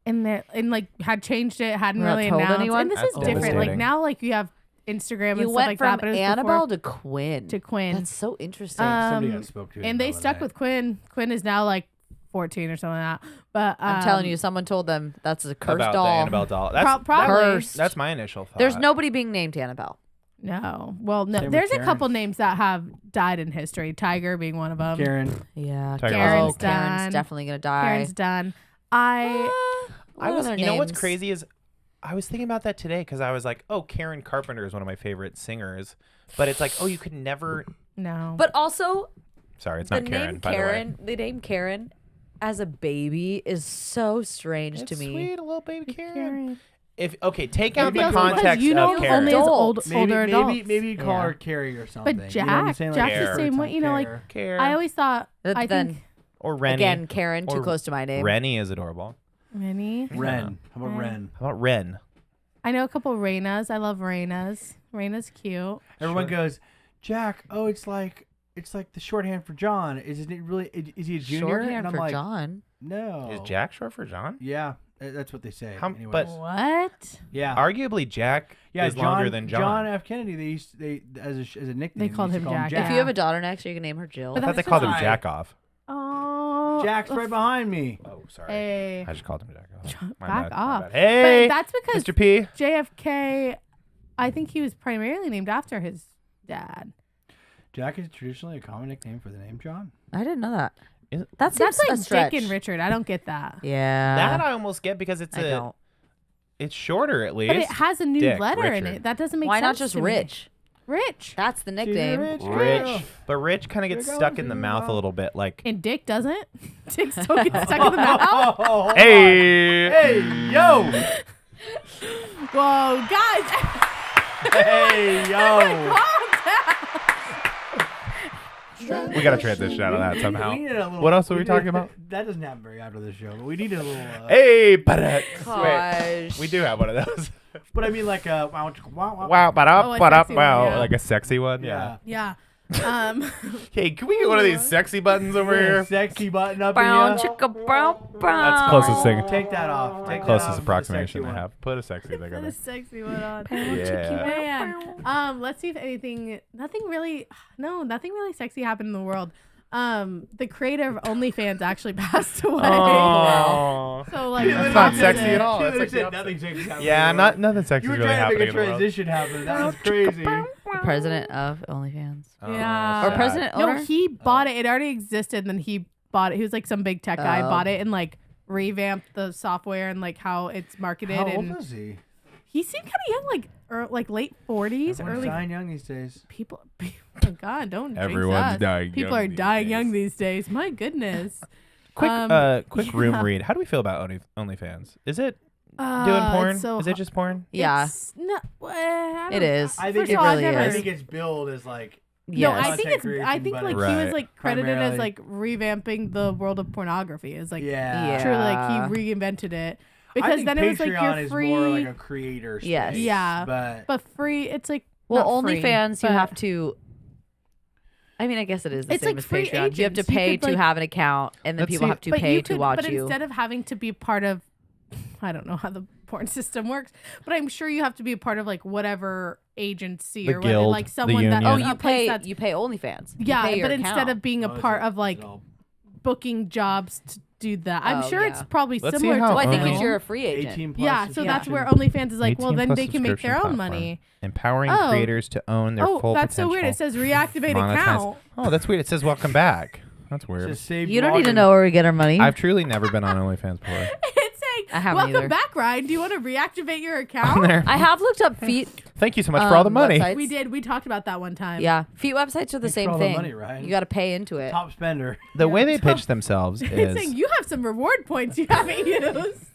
And like had changed it, hadn't Not really told announced. anyone? And this That's is different. Like devastating. now, like you have Instagram and You stuff went like from that, but it was Annabelle before to Quinn. to Quinn. That's so interesting. Somebody um, got spoke to. And they stuck with Quinn. Quinn is now like 14 or something like that. But I'm telling you, someone told them that's a cursed About doll. the Annabelle doll. That's, probably. Cursed. that's my initial thought. There's nobody being named Annabelle. No. Well, no. Same with There's a Karen. couple names that have died in history. Tiger being one of them. Karen. Yeah. Tiger Karen's oh, Lily. Karen's done. definitely gonna die. Karen's done. I I was. What You other know what's names? crazy is, I was thinking about that today because I was like, oh, Karen Carpenter is one of my favorite singers, but it's like, oh, you could never. no. But also, Sorry, it's the not Karen. name by Karen, the name Karen, as a baby is so strange the way. to It's me. sweet, a little baby Karen. Karen. If take out Maybe the it's because context you know of Karen. only as Adults. older adults. Maybe you call Yeah. her Carrie or something. But You know what I'm Jack, saying? Jack's Care. the same way. You know, like Care. Care. I always thought. But I then think or Rennie. again, Karen, too Or close to my name. Rennie is adorable. Rennie. Ren. How about Ren. Ren? How about Ren? I know a couple Reynas. I love Reynas. Reyna's cute. Everyone Sure. goes, Jack. Oh, it's like the shorthand for John. Is it really? Is he a junior? Shorthand and I'm for like, John. no. Is Jack short for John? Yeah, that's what they say. How- Anyways. but- What? yeah, Arguably, Jack yeah. is John, longer than John. John F. Kennedy. They as a nickname. called used to him call Jack. If Yeah. you have a daughter next year, you can name her Jill. But I thought they that's called him fine. Jack off. Oh. Jack's right behind me. Oh, sorry. Hey. I just called him Jack off. My Back bad, my off. bad. Hey, But that's because Mr. P. JFK, I think he was primarily named after his dad. Jack is traditionally a common nickname for the name John. I didn't know that. Is it- That seems That's a like stretch. Jake and Richard. I don't get that. Yeah. That I almost get because it's I don't. it's shorter at least. But it has a new Dick, letter in Richard. it. That doesn't make Why sense. not just to me. Rich? Rich. That's the nickname. Rich. Rich, but Rich kind of gets You're stuck going in the too mouth a long. little bit. Like, And Dick doesn't. Dick still gets stuck in the mouth. Oh, hey, hey, yo, Whoa, guys. hey, yo. we gotta transition out of that somehow. We needed a little- What else are we needed- talking about? That doesn't happen very after the show, but we needed a little. Hey, but wait, Gosh. we do have one of those. But I mean, like a Wow, but Oh, a up, sexy one, wow, yeah. like a sexy one. Yeah. Yeah. Yeah. Hey, can we get one of these sexy buttons over Yeah, here? sexy button up Brown in here. chicka brown brown. That's closest thing. Take that off. Take that Closest off for the approximation sexy I one. have. Put a sexy thing Put on a it. sexy one on. Yeah. Man. Let's see if nothing really sexy happened in the world. The creator of OnlyFans actually passed away. Oh. So like That's not sexy at all. She That's literally like the said opposite. nothing sexy happened Yeah, in the world. nothing sexy You is were really trying to happening make a in the world. transition happen. That was crazy. The president of OnlyFans. Oh, Yeah. Or sad. president No, owner? he bought it. It already existed, and then he bought it. He was like some big tech guy, Oh. bought it and like revamped the software and like how it's marketed. How and old is he? he seemed kind of young, like late 40s, Everyone's early dying young these days. people. my God, don't jinx Everyone's us. dying People young are these dying days. young these days. My goodness. Quick room yeah. read. How do we feel about OnlyFans? Is it doing It's porn? so Is it just porn? Yeah, It's no, I it don't- is. I think First it of all, I've really never- I is. think it's billed as like No, Yes. I think Content it's. I think creation, like but he Right. was like credited as primarily- like revamping the world of pornography. It's like yeah. truly like Yeah. he reinvented it I because think then it was like Patreon you're is free, more like a creator space. Yes. Yeah. but free. It's like Well, not free, OnlyFans, you but- have to. I mean, I guess it is the It's same like as free Patreon. You have to agents. You pay could, to like- have an account, and then Let's people see- have to but pay you to could, watch but you. instead of having to be part of, I don't know how the porn system works, but I'm sure you have to be a part of like whatever agency The or whatever, guild, like the someone that union. Oh, owns you a place pay. that's- You pay OnlyFans. You yeah, pay your but instead account. of being a Oh, is part it- of is like it all booking jobs to do that, I'm Oh, sure yeah. it's probably Let's see similar how to. Well, I think Only- if you're a free agent. 18 plus yeah, so that's where subscription. OnlyFans is like, well, 18 then plus they can make their subscription own platform. money. Empowering Oh. creators to own their Oh, full that's so potential. weird. It says reactivate Monetize- account. Oh, that's weird. It says welcome back. That's weird. Just save You don't need to login. know where we get our money. I've truly never been on OnlyFans before. It's saying, I haven't welcome either. back, Ryan. Do you want to reactivate your On account? there. I have looked up feet. Thank you so much for all the money. websites. We did. We talked about that one time. Yeah, feet websites are the Thanks for same all the thing. money, Ryan. You got to pay into it. Top spender. The way they So- pitch themselves It's is saying you have some reward points you haven't used.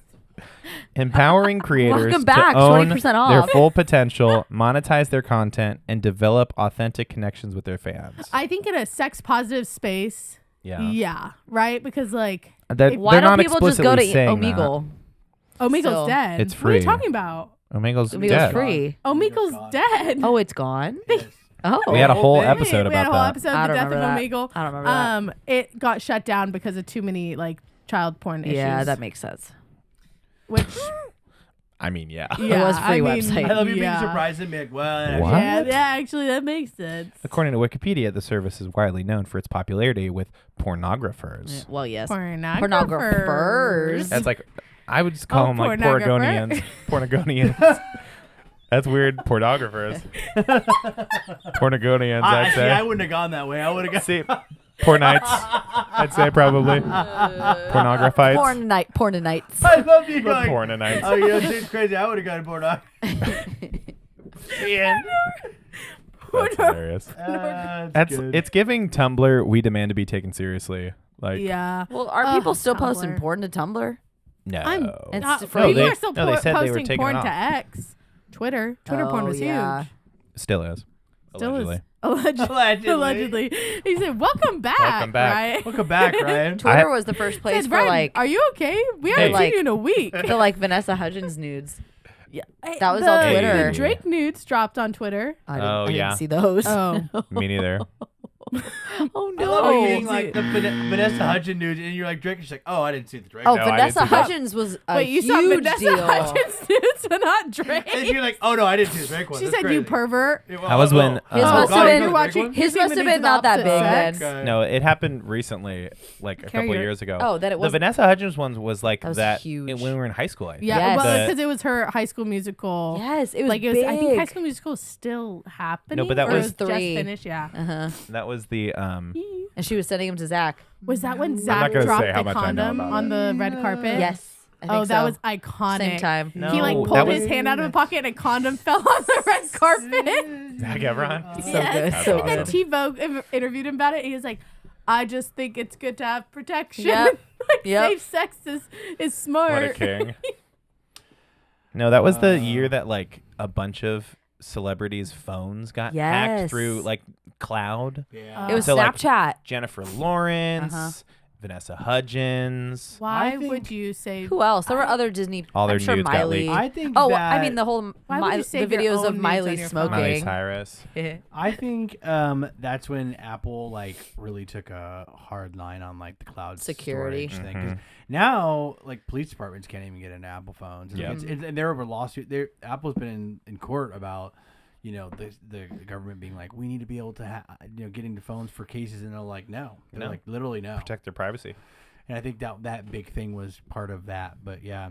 empowering creators Welcome back, to own 20% their off. full potential, monetize their content, and develop authentic connections with their fans. I think in a sex positive space, Yeah. right? Because like That, Why they're don't not people just go to explicitly saying that. Omegle? Omegle's So- dead. It's What are you free. talking about? Omegle's Omegle's dead. free. Omegle's gone. dead. Oh, it's gone. Yes. Oh, We had a whole thing. episode we had a about whole that. episode I of the don't death of remember Omegle. I don't remember that. It got shut down because of too many like child porn issues. Yeah, that makes sense. which I mean, yeah. yeah, was a free I mean, website. I love you yeah. being surprised and being like, well, What? Yeah, actually that makes sense. According to Wikipedia, the service is widely known for its popularity with pornographers. Well, yes. Pornographers. That's like, I would just call Oh, them like pornographer. Pornogonians. Pornogonians. That's weird. Pornographers. Pornogonians, I'd see, I say. wouldn't have gone that way. I would have got. See, pornites, I'd say probably. Pornographites. Porn nights. I love you going. Pornonites. Oh, you know, it's crazy. I would have gotten porn. That's hilarious. That's good. it's giving Tumblr. We demand to be taken seriously. Like Yeah. Well, are Ugh, people still posting Tumblr. porn to Tumblr? no. I'm It's not, free. No, people they- are still no, they said they were posting taking porn it to off. X. Twitter porn was yeah. huge. Still is. Still Allegedly. is. Allegedly. He said, welcome back. Welcome back. Right? Welcome back, Ryan. Twitter was the first place Said, for Ryan, like are you okay? We haven't Hey. seen you in a week. the like Vanessa Hudgens nudes. Hey, That was the, on Twitter. The Drake nudes dropped on Twitter. I Oh, didn't yeah. see those. Oh. Me neither. Oh I no. love you being like the Vanessa Hudgens news, and you're like Drake. And she's like, oh, I didn't see the Drake. Oh, No, I didn't Vanessa see that. Hudgens was a Wait, you saw huge Vanessa deal. Hudgens nudes, but not Drake. And you're like, oh no, I didn't see the Drake one. She That's said, crazy. you pervert. Yeah, well, That was when, His Oh, must God, have you been know the Drake one? his You've must seen have the been dudes not that opposite big sex. then. Okay. No, it happened recently, like a Carry couple your- years ago. Oh, that it The was Vanessa Hudgens one was like That was that huge. when we were in high school. I think. Yeah, Yes. well, The- because it was her High School Musical. Yes, it was like it was. big. I think High School Musical is still happening. but that or was it just 3. finished. Yeah. Uh-huh. That was the And she was sending him to Zach. Was that when not Zach gonna dropped say how the much I know condom about on it. the red carpet? Yes. I think Oh, that so. was iconic. Same time. No, He like that pulled was- his hand out of a pocket and a condom fell on the red carpet. Zac Efron. So Yes. good. That's So awesome. good. And T-Vogue interviewed him about it. He was like, I just think it's good to have protection. Yep. like Yep. safe sex is smart. What a king. No, that was the year that like a bunch of celebrities' phones got hacked Yes. through like cloud. Yeah. It was So, like, Snapchat. Jennifer Lawrence, Uh-huh. Vanessa Hudgens. Why I would think- you say? Who else? There were other Disney. All their I'm sure nudes got Miley. leaked. I think. Oh, that, I mean the whole Why would you the save your videos own of nudes Miley on your phone? Miley smoking. Cyrus. I think that's when Apple like really took a hard line on like the cloud Security. storage thing. 'Cause now like police departments can't even get into Apple phones. Yeah. And they're over lawsuit. Apple's been in court about the government being like, we need to be able to get into phones for cases, and they're like, no, they're No. like literally no. Protect their privacy. And I think that big thing was part of that. But yeah,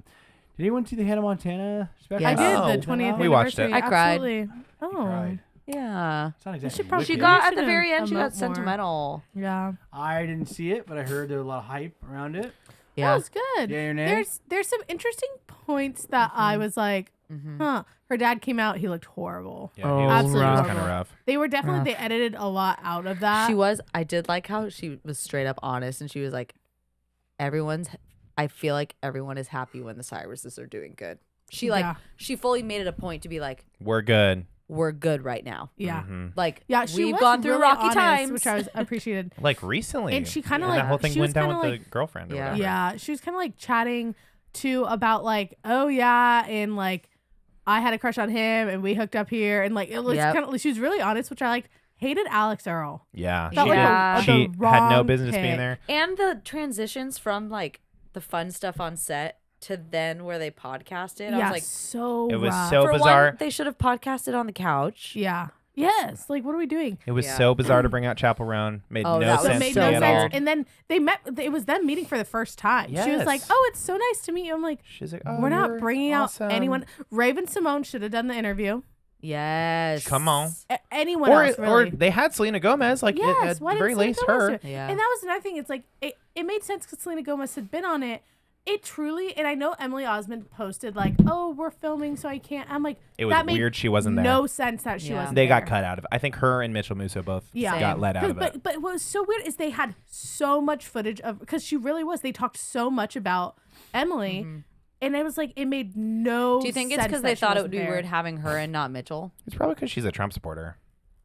did anyone see the Hannah Montana special? I Yes. did Oh, the 20th we watched it. anniversary. I cried. Absolutely. Oh, Cried. Yeah. It's not exactly. should probably- She wicked. got at should the very end. She emote got more. sentimental. yeah. I didn't see it, but I heard there was a lot of hype around it. That Yeah. was good. Yeah, your name. There's some interesting points that I was like, huh. Her dad came out. He looked horrible. Yeah, Oh, he was, absolutely kind horrible. of rough. They were definitely, they edited a lot out of that. She was. I did like how she was straight up honest, and she was like, I feel like everyone is happy when the Cyruses are doing good. Yeah. She fully made it a point to be like, We're good. we're good right now. Yeah. Like, Yeah, she we've was gone through really rocky honest, times. which I was appreciated. Like recently. And she kinda when like- that whole thing she was went down kinda with like- the girlfriend or Yeah. whatever. Yeah, she was kind of like chatting too about like, oh yeah, and like I had a crush on him and we hooked up here, and like it was Yep. kind of, she was really honest, which I liked. Hated Alex Earl. Yeah. Felt She, like did. the She had no wrong business pick. being there. And the transitions from like the fun stuff on set to then where they podcasted. I Yeah, was like, so It was rough. so for bizarre. one, they should have podcasted on the couch. Yeah. Yes. Like, what are we doing? It was Yeah. so bizarre to bring out Chapel Roan. Made Oh, no that was That sense made to no me at all. sense. And then they met. It was them meeting for the first time. She was like, Yes. "Oh, it's so nice to meet you." I'm like, She's like, oh, "We're not you're bringing awesome. out anyone." Raven Simone should have done the interview. Yes. Come on. Anyone Or, else, or really? they had Selena Gomez. Like, Yes. at Why the very didn't Selena least, Gomez her. do it? Yeah. And that was another thing. It's like it made sense because Selena Gomez had been on it. It truly, and I know Emily Osmond posted like, "Oh, we're filming, so I can't." I'm like, It was that made weird she wasn't there. no sense that she Yeah. wasn't. They got there. cut out of it. I think her and Mitchell Musso both Yeah. got Same. let out of it. But what was so weird is they had so much footage of, because she really was. They talked so much about Emily, and it was like it made no. Do you think it's sense because that they she thought it wasn't would be there. weird having her and not Mitchell? It's probably because she's a Trump supporter.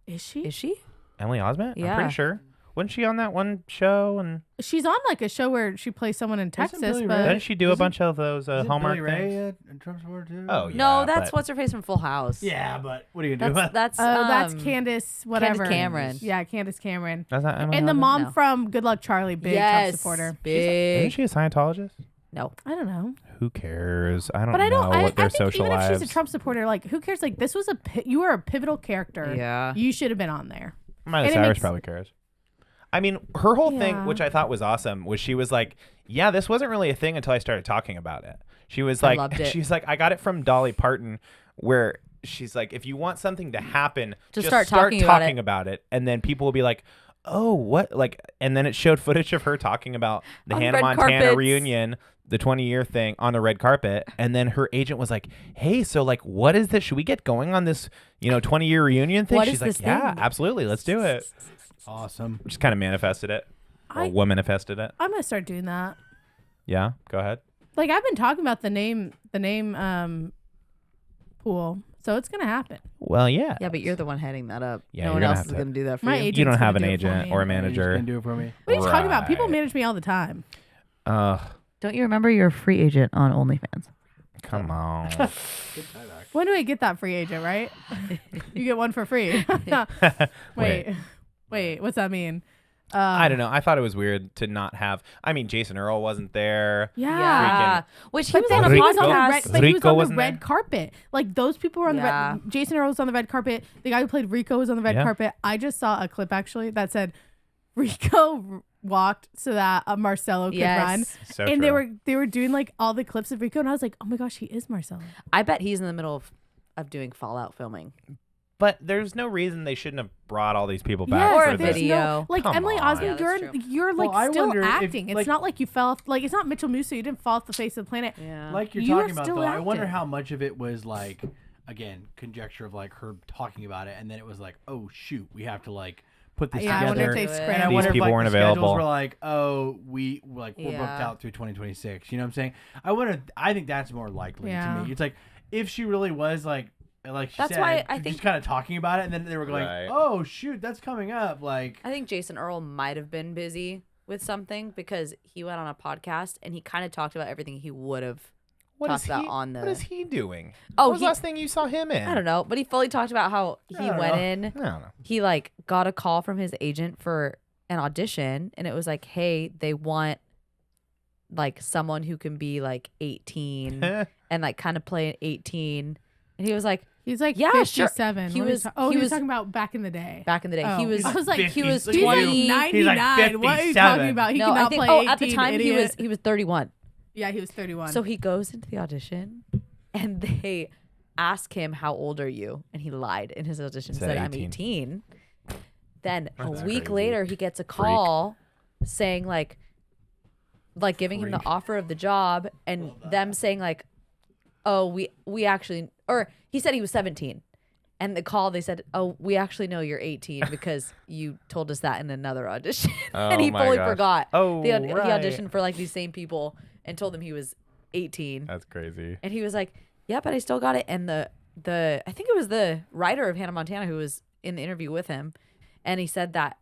Is she? Is she? Emily Osment? I'm Yeah. pretty sure. Wasn't she on that one show? And She's on like a show where she plays someone in Texas, Billy but Ray? didn't she do a Isn't- bunch of those Isn't Hallmark Billy things? Ray a Trump supporter too? Oh, yeah. No, that's but- what's her face from Full House. Yeah, but what are you gonna do? That's that's Candace whatever. Cameron. Yeah, Candace Cameron. That's not Emily And the Osment? mom No. from Good Luck Charlie, big Trump yes, supporter. Isn't big. she a Scientologist? No, I don't know. Who cares? I don't But I know don't. what I their think social even if lives. she's a Trump supporter, like who cares? Like this was you were a pivotal character. Yeah. You should have been on there. Miley and it Cyrus makes- probably cares. I mean, her whole Yeah. thing, which I thought was awesome, was she was like, "Yeah, this wasn't really a thing until I started talking about it." She was I like, loved it. "She's like, I got it from Dolly Parton, where she's like, if you want something to happen, Just start start talking about it, and then people will be like." Oh, what? Like, and then it showed footage of her talking about the On Hannah red Montana carpets. reunion, the 20-year thing on the red carpet. And then her agent was like, hey, so like, what is this? Should we get going on this, 20-year reunion thing? What She's is like, this yeah, thing? absolutely. Let's do it. Awesome. Just kind of manifested it. Or I- womanifested it. I'm gonna start doing that. Yeah, go ahead. Like I've been talking about the name pool, so it's gonna happen. Well, yeah. yeah, but you're the one heading that up. Yeah, no you're one gonna else have is to- gonna do that for My you. agent- You don't Agent's have gonna an do it for agent me. or a You're just manager. gonna do it for me. What are you talking about? People Right. manage me all the time. Don't you remember you're a free agent on OnlyFans? Come on. When do I get that free agent? Right? You get one for free. Wait. What's that mean? I don't know. I thought it was weird to not have. I mean, Jason Earl wasn't there. Yeah. Which he But was then on a he was on the podcast. red, but he was Rico on the wasn't red there? carpet. Like those people were on Yeah. the red. Jason Earl was on the red carpet. The guy who played Rico was on the red Yeah. carpet. I just saw a clip actually that said Rico walked so that Marcelo could Yes. run. So And true. they were doing like all the clips of Rico, and I was like, oh my gosh, he is Marcelo. I bet he's in the middle of doing Fallout filming. But there's no reason they shouldn't have brought all these people back Yes, Or for a this. there's video. No, like Come Emily on. Osmond, Yeah, that's true. you're like Well, I still wonder if, acting. It's like- not like you fell off. Like it's not Mitchell Musso. You didn't fall off the face of the planet. Yeah. Like you're You're talking about still though, I wonder acting. how much of it was like, again, conjecture of like her talking about it, and then it was like, oh shoot, we have to like put this Yeah, I wonder together. if they These spread And I out. wonder if people like weren't the schedules available. were like, oh, we're booked Yeah. out through 2026. You know what I'm saying? I think that's more likely Yeah. to me. It's like if she really was like she That's said, why I just think- kind of talking about it, and then they were going, Right. oh shoot, that's coming up. Like I think Jason Earl might have been busy with something because he went on a podcast and he kind of talked about everything he would have What talked is about he? on the. What is he doing? Oh, what was he- the last thing you saw him in? I don't know, but he fully talked about how he don't went know. in. I don't know. He like got a call from his agent for an audition, and it was like, hey, they want like someone who can be like 18 and like kind of play at 18, and he was like, He's like Yeah, sure. 57. He What are you was- ta- oh, he he was was- talking about back in the day. back in the day, Oh. he was. I was like, he was 50s. He's like 20. 99. He's like What are you 57. talking about? He No, I cannot think. play Oh, 18, at the time idiot. he was 31. Yeah, he was 31. So he goes into the audition, and they ask him, "How old are you?" And he lied in his audition. Said Said, "I'm 18. 18." Then a That's week crazy. later, he gets a call saying like giving him the Freak. offer of the job, and them saying like, oh, we actually, or he said he was 17. And the call, they said, oh, we actually know you're 18 because you told us that in another audition. And he Oh my fully gosh. forgot. Oh, He right. auditioned for like these same people and told them he was 18. That's crazy. And he was like, yeah, but I still got it. And the I think it was the writer of Hannah Montana who was in the interview with him. And he said that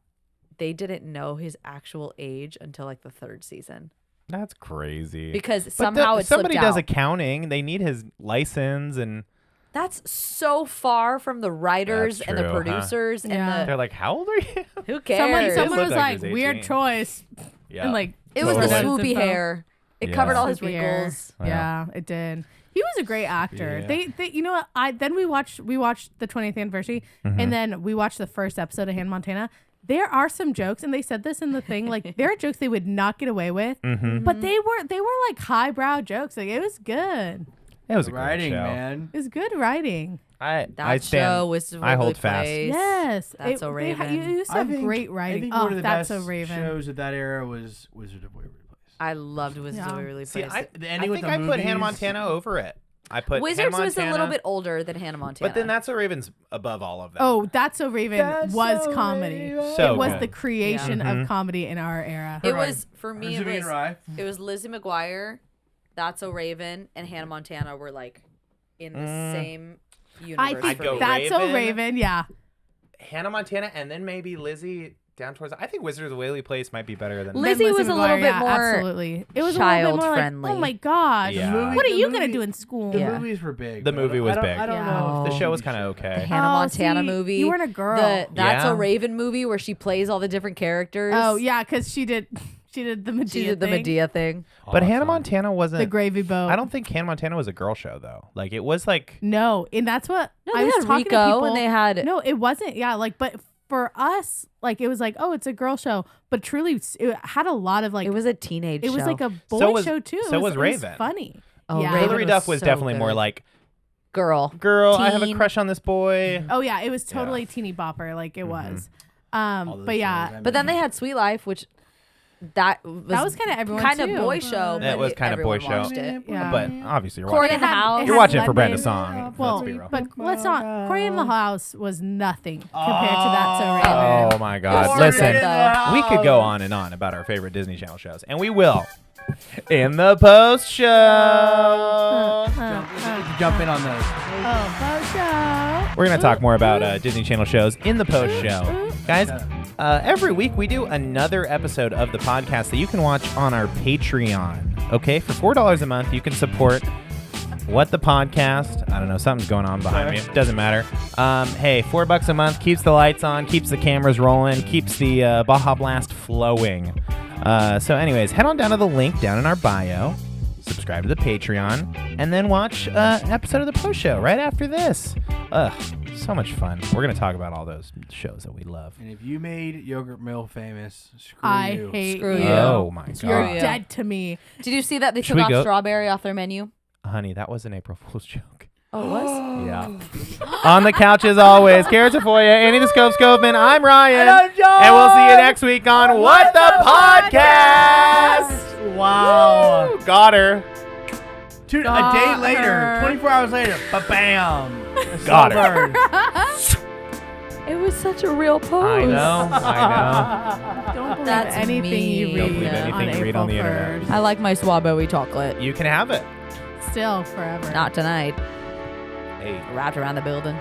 they didn't know his actual age until like the 3rd season. That's crazy. Because But somehow it somebody slipped does out. accounting. They need his license, and That's so far from the writers That's and the true, huh? producers Yeah. and they're like, "How old are you?" the who Someone, cares? someone looked was like he like, was weird 18. choice. Yeah. And like, It was the Totally. swoopy hair. It Yeah. covered all his swoopy hair. wrinkles. Yeah, it did. He was a great actor. Yeah. They you know what? Then we watched the 20th anniversary, Mm-hmm. and then we watched the first episode of Hannah Montana. There are some jokes, and they said this in the thing. Like there are jokes they would not get away with, Mm-hmm. but they were like highbrow jokes. Like it was good. It was a great Writing, show. man. It was good writing. I That stand. show was I hold fast. Yes, That's So they Raven. you used to have great I writing. think Oh, one of the that's best so Raven. shows of that era was Wizard of Waverly Place. I loved Wizards Yeah. of Waverly See, Place. The I ending with think the I put Hannah movies- Montana over it. I put Wizards Hannah was a little Montana, bit older than Hannah Montana. but then That's So Raven's above all of that. Oh, That's So Raven That's was So comedy. Raven. So it was good. the creation Mhm. of comedy in our era. it Right. was for me. Jimmy and Rye. It was Lizzie McGuire, That's So Raven, and Hannah Montana were like in the same universe. I think I'd go for me. That's So Raven. Raven. Yeah. Hannah Montana, and then maybe Lizzie down towards. I think Wizards of Waverly Place might be better than. Lizzie was a little bit more absolutely. It was a little bit more child-friendly. like, oh my gosh, Yeah. The movie- what are the you movie- gonna do in school? The Yeah. movies were big. The but movie I was don't- big. I don't Yeah. know. if The show was TV kind of The okay. Hannah Montana see, movie. You weren't a girl. The That's Yeah. So Raven movie where she plays all the different characters. Oh yeah, because she did the Medea She did the thing. Medea thing. But Hannah Awesome. Montana wasn't. the gravy boat. I don't think Hannah Montana was a girl show though. Like it was like. No, and that's what No, I they was had talking to Rico people. and they had No, it wasn't. Yeah, like, but for us, like, it was like, oh, it's a girl show, but truly, it had a lot of like, it was a teenage it was show. like a boy So was- show too. so It was it Raven. funny. Oh, yeah. Raven Hillary was Duff was so definitely more good. like, girl. girl, I have a Teen. crush on this boy. Oh yeah, it was totally teeny bopper. Like it was. But yeah, But then they had Sweet Life, which that was kind of everyone kind of too. boy show. That but was kind of boy everyone watched show. it. Yeah. But obviously you're Corey watching. in the House. it You're had watching it for one Brenda's name. song. Well, Let's be real. but let's not. Corey in the House was nothing compared to that. So Raven. Oh my God! Corey Listen, in the we could go on and on about our favorite Disney Channel shows, and we will in the post show. Jump in on those. Oh, post show. We're gonna talk more about Disney Channel shows in the post show, guys. Every week we do another episode of the podcast that you can watch on our Patreon. Okay, for $4 a month, you can support what the podcast. I don't know, something's going on behind me. It doesn't matter. Hey, $4 a month keeps the lights on, keeps the cameras rolling, keeps the Baja Blast flowing. So, anyways, head on down to the link down in our bio. Subscribe to the Patreon, and then watch an episode of the post show right after this. So much fun. We're going to talk about all those shows that we love. And if you made Yogurt Mill famous, screw I you. hate Screw you. you. Oh my God. You're you. dead to me. Did you see that they Should took we off go- strawberry off their menu? Honey, that was an April Fool's joke. Oh, it was? Yeah. On the couch as always, Cara Tafolla, Annie the Skovmand, I'm Ryan. And I'm John. And we'll see you next week on What the Podcast. Wow. Woo! Got her. A day Got later, her. 24 hours later, ba-bam. Got her. It was such a real pose. I know. Don't believe That's anything you mean. read, Don't believe anything on you read April on the internet. 1st. I like my Swabowie chocolate. You can have it. Still forever. Not tonight. Hey. Wrapped around the building.